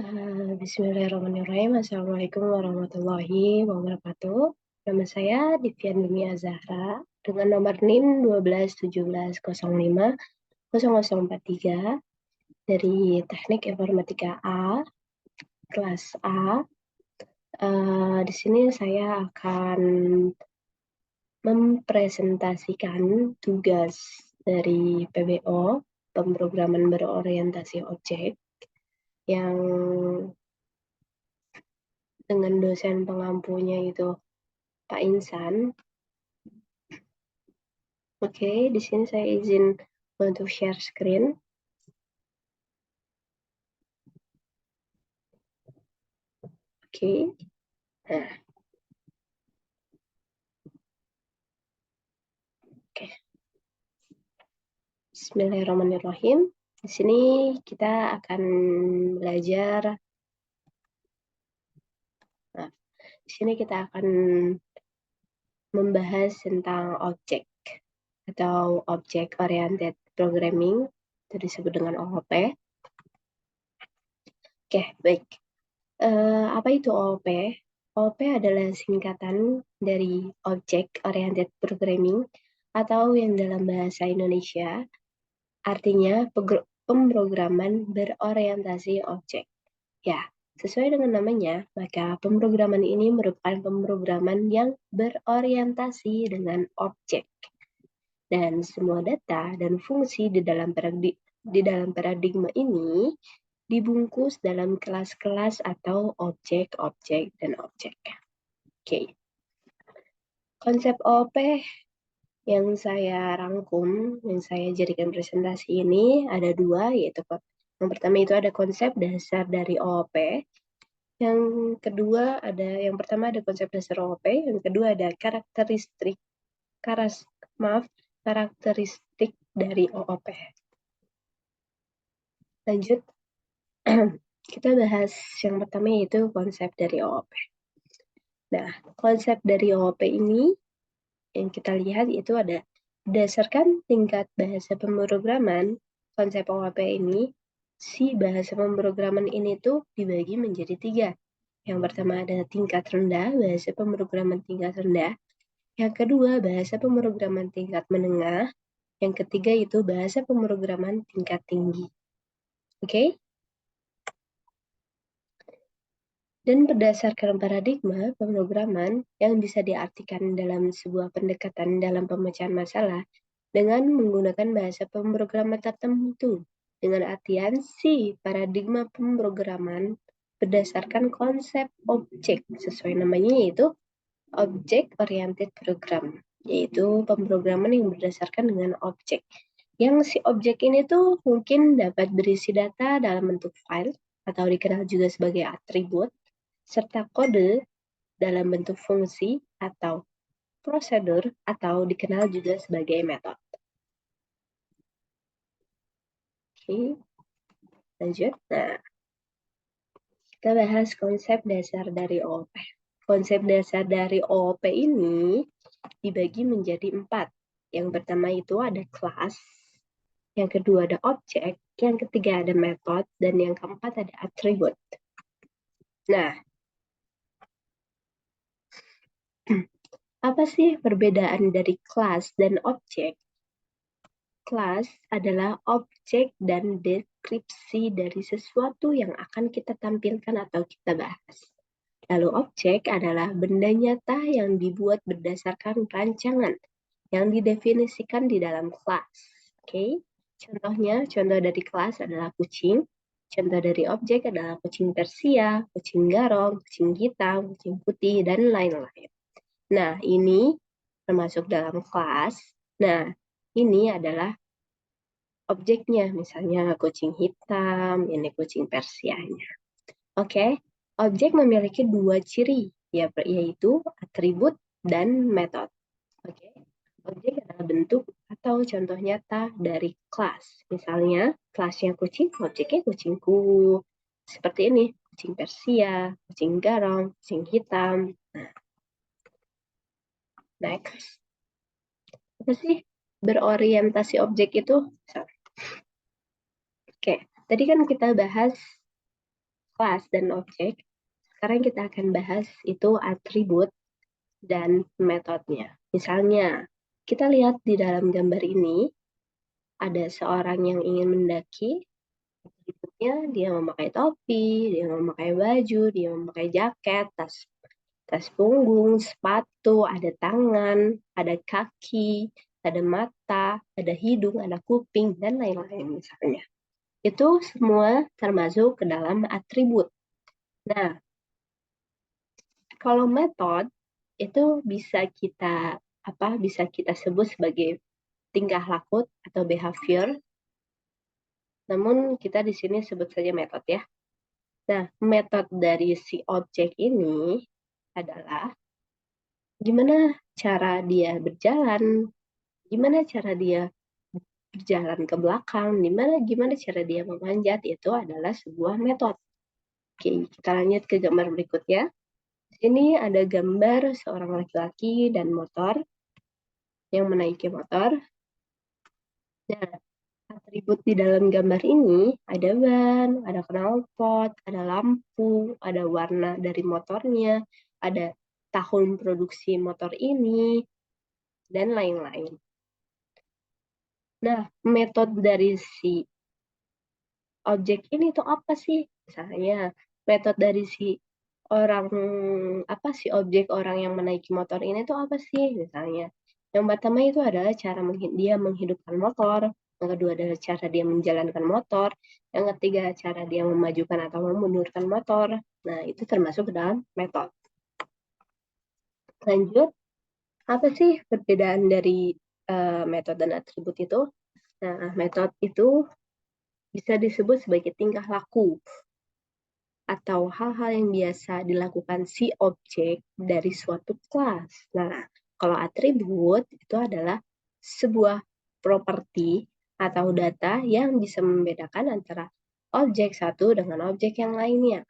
Bismillahirrahmanirrahim. Assalamualaikum warahmatullahi wabarakatuh. Nama saya Divian Dumia Zahra dengan nomor NIM 1217050043 dari Teknik Informatika A, kelas A. Di sini saya akan mempresentasikan tugas dari PBO, pemrograman berorientasi objek, yang dengan dosen pengampunya itu Pak Insan. Oke, di sini saya izin untuk share screen. Oke. Nah. Oke. Bismillahirrahmanirrahim. Di sini kita akan belajar. Nah, di sini kita akan membahas tentang objek atau Object Oriented Programming, itu disebut dengan OOP. Oke, baik. Apa itu OOP? OOP adalah singkatan dari Object Oriented Programming atau yang dalam bahasa Indonesia artinya pemrograman berorientasi objek. Ya, sesuai dengan namanya, maka pemrograman ini merupakan pemrograman yang berorientasi dengan objek. Dan semua data dan fungsi di dalam paradigma ini dibungkus dalam kelas-kelas atau objek-objek dan objek. Oke. Konsep OOP yang saya rangkum, yang saya jadikan presentasi ini ada dua, yaitu yang pertama itu ada konsep dasar dari OOP, yang pertama ada konsep dasar OOP, yang kedua ada karakteristik dari OOP. Lanjut, kita bahas yang pertama yaitu konsep dari OOP. Nah, konsep dari OOP ini yang kita lihat itu ada berdasarkan tingkat bahasa pemrograman. Konsep OOP ini, si bahasa pemrograman ini tuh dibagi menjadi 3. Yang pertama ada tingkat rendah, bahasa pemrograman tingkat rendah. Yang kedua, bahasa pemrograman tingkat menengah. Yang ketiga itu bahasa pemrograman tingkat tinggi. Oke? Dan berdasarkan paradigma pemrograman yang bisa diartikan dalam sebuah pendekatan dalam pemecahan masalah dengan menggunakan bahasa pemrograman tertentu, dengan artian si paradigma pemrograman berdasarkan konsep objek, sesuai namanya yaitu Object Oriented Program, yaitu pemrograman yang berdasarkan dengan objek. Yang si objek ini tuh mungkin dapat berisi data dalam bentuk file, atau dikenal juga sebagai atribut, serta kode dalam bentuk fungsi atau prosedur, atau dikenal juga sebagai metode. Oke, lanjut. Nah, kita bahas konsep dasar dari OOP. Konsep dasar dari OOP ini dibagi menjadi 4. Yang pertama itu ada kelas, yang kedua ada objek, yang ketiga ada metode, dan yang keempat ada atribut. Nah, apa sih perbedaan dari kelas dan objek? Kelas adalah objek dan deskripsi dari sesuatu yang akan kita tampilkan atau kita bahas. Lalu objek adalah benda nyata yang dibuat berdasarkan rancangan yang didefinisikan di dalam kelas. Oke, contohnya, contoh dari kelas adalah kucing. Contoh dari objek adalah kucing Persia, kucing garong, kucing hitam, kucing putih, dan lain-lain. Nah, ini termasuk dalam kelas. Nah, ini adalah objeknya, misalnya kucing hitam, ini kucing Persianya. Oke, objek memiliki 2 ciri, yaitu atribut dan metode. Oke, objek adalah bentuk atau contoh nyata dari kelas. Misalnya, kelasnya kucing, objeknya kucingku. Seperti ini, kucing Persia, kucing garong, kucing hitam. Next. Apa sih berorientasi objek itu? Oke, tadi kan kita bahas kelas dan objek. Sekarang kita akan bahas itu atribut dan metodenya. Misalnya, kita lihat di dalam gambar ini, ada seorang yang ingin mendaki, atributnya dia memakai topi, dia memakai baju, dia memakai jaket, tas punggung, sepatu, ada tangan, ada kaki, ada mata, ada hidung, ada kuping, dan lain-lain misalnya. Itu semua termasuk ke dalam atribut. Nah, kalau metode itu bisa kita sebut sebagai tingkah laku atau behavior. Namun kita di sini sebut saja metode ya. Nah, metode dari si objek ini adalah gimana cara dia berjalan, gimana cara dia berjalan ke belakang, gimana cara dia memanjat, itu adalah sebuah metode. Oke, kita lanjut ke gambar berikutnya. Di sini ada gambar seorang laki-laki dan motor yang menaiki motor. Nah, atribut di dalam gambar ini ada ban, ada knalpot, ada lampu, ada warna dari motornya, ada tahun produksi motor ini, dan lain-lain. Nah, metode dari si objek ini tuh apa sih? Misalnya, metode dari si objek orang yang menaiki motor ini tuh apa sih? Misalnya, yang pertama itu adalah cara dia menghidupkan motor, yang kedua adalah cara dia menjalankan motor, yang ketiga cara dia memajukan atau memundurkan motor. Nah, itu termasuk ke dalam metode. Lanjut, apa sih perbedaan dari metode dan atribut itu? Nah, metode itu bisa disebut sebagai tingkah laku atau hal-hal yang biasa dilakukan si objek dari suatu kelas. Nah, kalau atribut itu adalah sebuah properti atau data yang bisa membedakan antara objek satu dengan objek yang lainnya.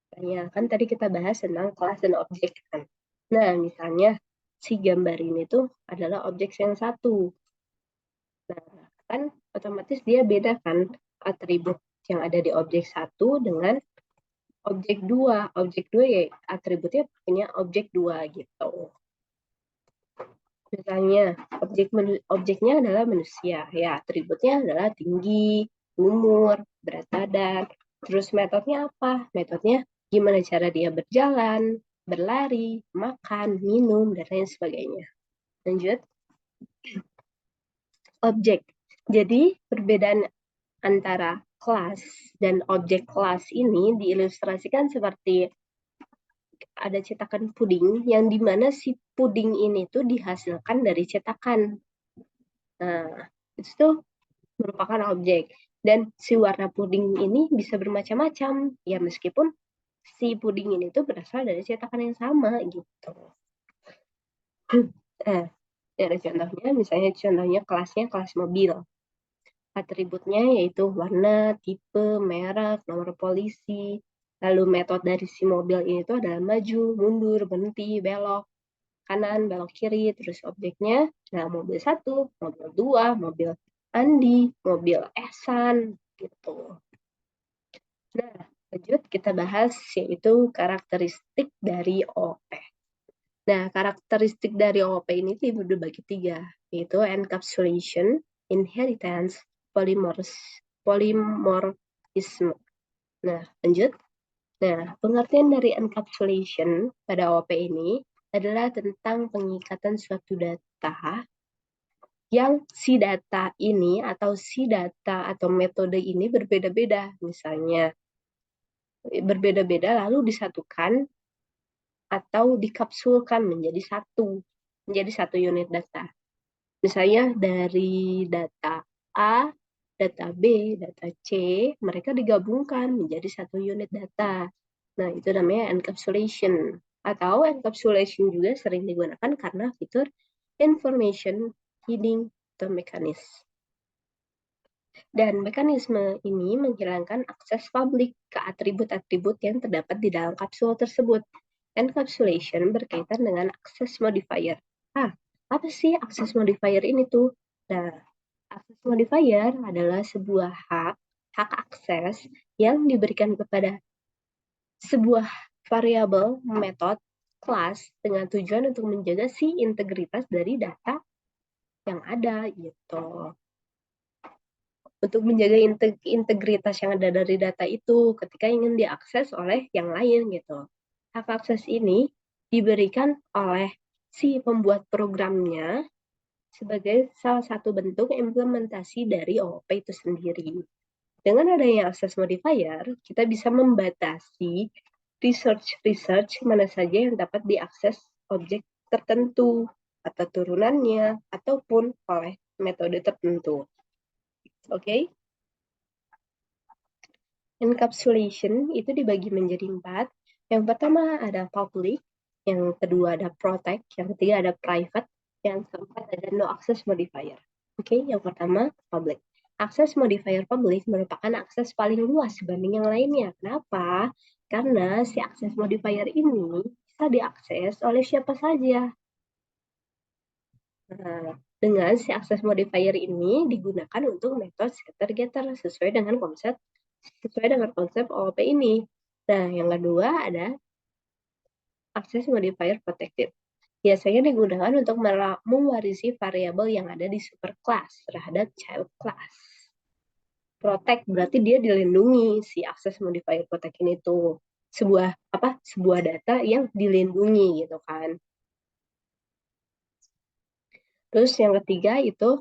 Misalnya, kan tadi kita bahas tentang kelas dan objek kan. Nah, misalnya si gambar ini tuh adalah objek yang satu. Nah, kan otomatis dia beda kan atribut yang ada di objek satu dengan objek dua. Objek dua ya atributnya punya objek dua gitu. Misalnya objeknya adalah manusia, ya atributnya adalah tinggi, umur, berat badan. Terus metodenya apa? Metodenya gimana cara dia berjalan, berlari, makan, minum, dan lain sebagainya. Lanjut. Objek. Jadi perbedaan antara kelas dan objek kelas ini diilustrasikan seperti ada cetakan puding yang dimana si puding ini tuh dihasilkan dari cetakan. Nah, itu tuh merupakan objek. Dan si warna puding ini bisa bermacam-macam. Ya meskipun si puding ini tuh berasal dari cetakan yang sama gitu. Nah, dari contohnya, misalnya kelasnya kelas mobil. Atributnya yaitu warna, tipe, merek, nomor polisi. Lalu metode dari si mobil ini tuh adalah maju, mundur, berhenti, belok kanan, belok kiri, terus objeknya, nah mobil satu, mobil dua, mobil Andi, mobil Ehsan, gitu. Nah, lanjut kita bahas yaitu karakteristik dari OP. Nah, karakteristik dari OP ini dibagi tiga, yaitu encapsulation, inheritance, polymorphism. Nah, lanjut. Nah, pengertian dari encapsulation pada OP ini adalah tentang pengikatan suatu data yang si data ini atau metode ini berbeda-beda. Misalnya, berbeda-beda lalu disatukan atau dikapsulkan menjadi satu unit data. Misalnya dari data A, data B, data C, mereka digabungkan menjadi satu unit data. Nah, itu namanya encapsulation. Atau encapsulation juga sering digunakan karena fitur information hiding atau mekanisme. Dan mekanisme ini menghilangkan akses publik ke atribut-atribut yang terdapat di dalam kapsul tersebut. Encapsulation berkaitan dengan akses modifier. Apa sih akses modifier ini tuh? Nah, akses modifier adalah sebuah hak akses yang diberikan kepada sebuah variabel metode kelas dengan tujuan untuk menjaga si integritas dari data yang ada gitu. Untuk menjaga integritas yang ada dari data itu ketika ingin diakses oleh yang lain gitu. Hak akses ini diberikan oleh si pembuat programnya sebagai salah satu bentuk implementasi dari OOP itu sendiri. Dengan adanya access modifier, kita bisa membatasi research mana saja yang dapat diakses objek tertentu atau turunannya ataupun oleh metode tertentu. Oke? Encapsulation itu dibagi menjadi 4. Yang pertama ada public, yang kedua ada protect, yang ketiga ada private, yang keempat ada no access modifier. Oke, yang pertama public. Akses modifier public merupakan akses paling luas dibanding yang lainnya. Kenapa? Karena si akses modifier ini bisa diakses oleh siapa saja. Nah, dengan si akses modifier ini digunakan untuk metode setter-getter sesuai dengan konsep OOP ini. Nah, yang kedua ada akses modifier protected. Biasanya digunakan untuk mewarisi variabel yang ada di superclass terhadap child class. Protect berarti dia dilindungi, si akses modifier protect ini tuh sebuah data yang dilindungi gitu kan. Terus yang ketiga itu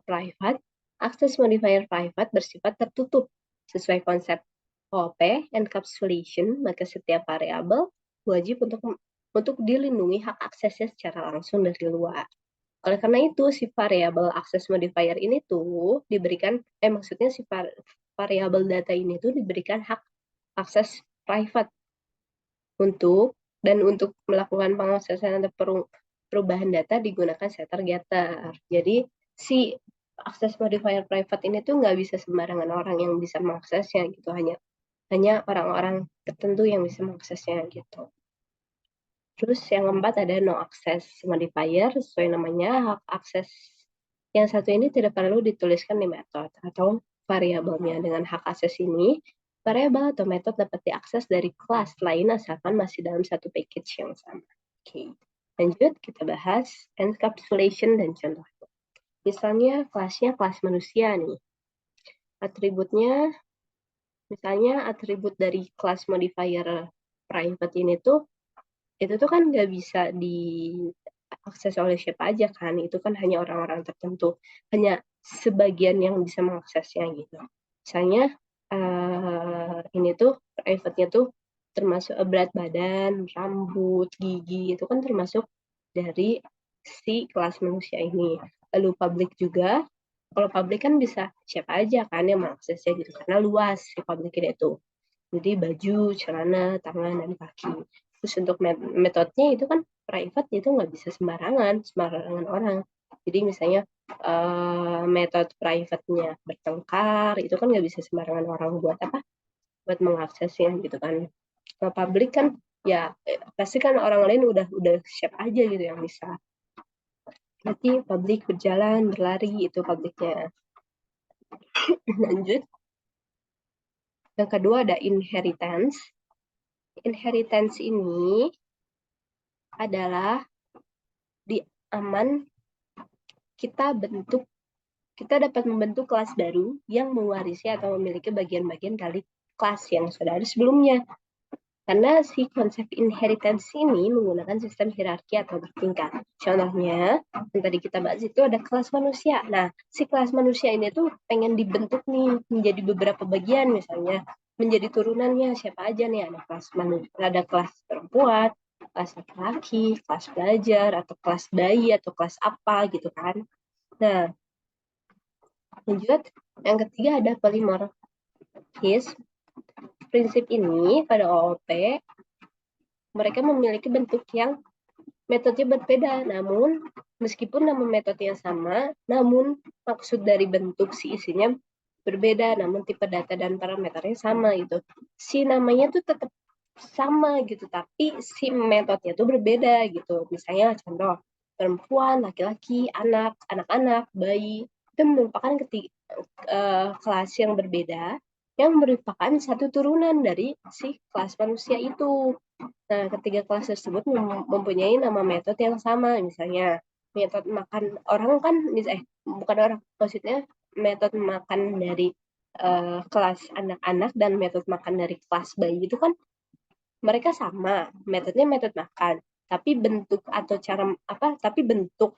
private. Akses modifier private bersifat tertutup sesuai konsep OOP encapsulation, maka setiap variabel wajib untuk dilindungi hak aksesnya secara langsung dari luar. Oleh karena itu, si variabel akses modifier ini tuh diberikan, maksudnya si variabel data ini tuh diberikan hak akses private untuk melakukan pengaksesan atau perubahan data digunakan setter-getter. Jadi si akses modifier private ini tuh nggak bisa sembarangan orang yang bisa mengaksesnya gitu, hanya orang-orang tertentu yang bisa mengaksesnya gitu. Terus yang keempat ada no access modifier, sesuai namanya hak akses yang satu ini tidak perlu dituliskan di metode atau variabelnya. Dengan hak akses ini, variabel atau metode dapat diakses dari kelas lain asalkan masih dalam satu package yang sama. Oke, lanjut kita bahas encapsulation dan contohnya. Misalnya kelasnya kelas manusia nih. Atributnya, misalnya atribut dari kelas modifier private ini tuh, itu tuh kan nggak bisa diakses oleh siapa aja kan. Itu kan hanya orang-orang tertentu. Hanya sebagian yang bisa mengaksesnya gitu. Misalnya ini tuh private-nya tuh termasuk berat badan, rambut, gigi, itu kan termasuk dari si kelas manusia ini. Lalu public juga, kalau public kan bisa siapa aja kan yang mengaksesnya gitu, karena luas si public itu. Jadi baju, celana, tangan, dan kaki. Terus untuk metodenya itu kan private, itu nggak bisa sembarangan orang. Jadi misalnya metode private-nya bertengkar, itu kan nggak bisa sembarangan orang buat mengaksesnya gitu kan. Kalau public kan ya pasti kan orang lain udah siap aja gitu yang bisa. Nanti public berjalan, berlari, itu publicnya. Lanjut. Yang kedua ada inheritance. Inheritance ini adalah di aman kita dapat membentuk kelas baru yang mewarisi atau memiliki bagian-bagian dari kelas yang sudah ada sebelumnya. Karena si konsep inheritance ini menggunakan sistem hierarki atau bertingkat. Contohnya, yang tadi kita bahas itu ada kelas manusia. Nah, si kelas manusia ini tuh pengen dibentuk nih menjadi beberapa bagian, misalnya menjadi turunannya siapa aja nih, ada kelas perempuan, kelas laki-laki, kelas belajar, atau kelas bayi, atau kelas apa gitu kan. Nah, lanjut, yang ketiga ada polymorphism. Prinsip ini pada OOP mereka memiliki bentuk yang metodenya berbeda, namun meskipun nama metodenya sama, namun maksud dari bentuk si isinya berbeda, namun tipe data dan parameternya sama gitu. Si namanya tuh tetap sama gitu, tapi si metodenya tuh berbeda gitu. Misalnya contoh, perempuan, laki-laki, anak-anak, bayi, itu merupakan kelas yang berbeda, yang merupakan satu turunan dari si kelas manusia itu. Nah, ketiga kelas tersebut mempunyai nama metode yang sama, misalnya metode makan orang kan, bukan orang, maksudnya metode makan dari kelas anak-anak dan metode makan dari kelas bayi itu kan mereka sama, metodenya metode makan, tapi bentuk atau cara apa, tapi bentuk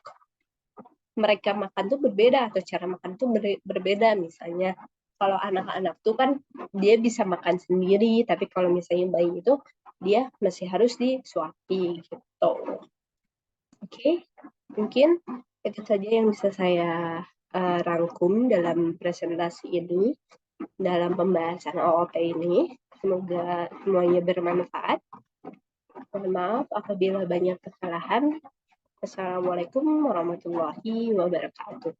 mereka makan tuh berbeda atau cara makan tuh berbeda. Misalnya kalau anak-anak tuh kan dia bisa makan sendiri, tapi kalau misalnya bayi itu dia masih harus disuapi gitu. Oke, mungkin itu saja yang bisa saya rangkum dalam presentasi ini, dalam pembahasan OOP ini. Semoga semuanya bermanfaat. Mohon maaf apabila banyak kesalahan. Assalamualaikum warahmatullahi wabarakatuh.